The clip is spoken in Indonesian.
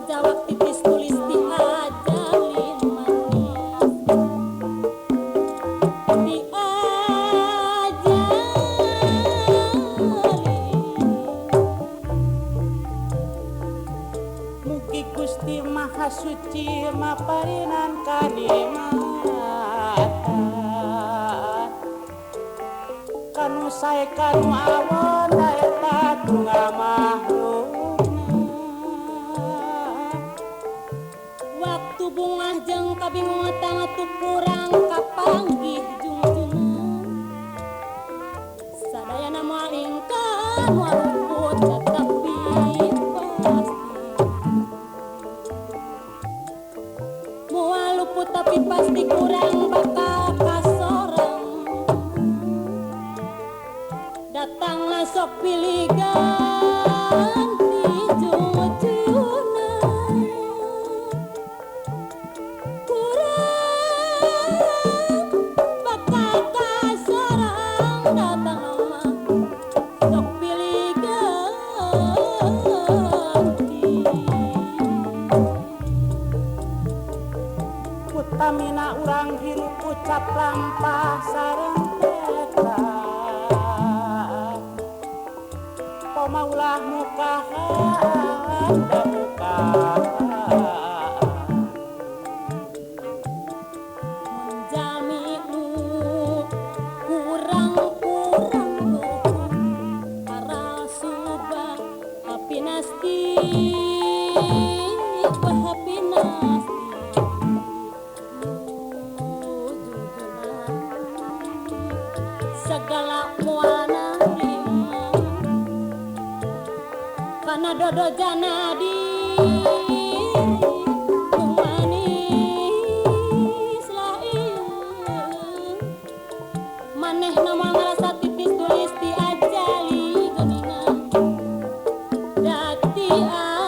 jawab titis tulis di ajalin manis di mugi Gusti Maha Suci maparinan kanikmatan kanu sae kanu awon daeta tunggal makhlukna waktu bungah jeung kabingungan tangatu kurang kapanggih jungjungan sadayana moal ingkang moal luput tetapi moal luput tapi pasti kurang bakal kasorang datanglah sok pilih ganti jujuna kurang bakal kasorang datanglah sok pilih ganti utamina urang hirup ucap lampah sareng maulah mukahan dan mukahan menjami'nu kurang-kurang para subah happy nasti happy nasti segala muana karena dodo janadi manis lain maneh nama ngerasa titis tulis di ajali geningan dati ajali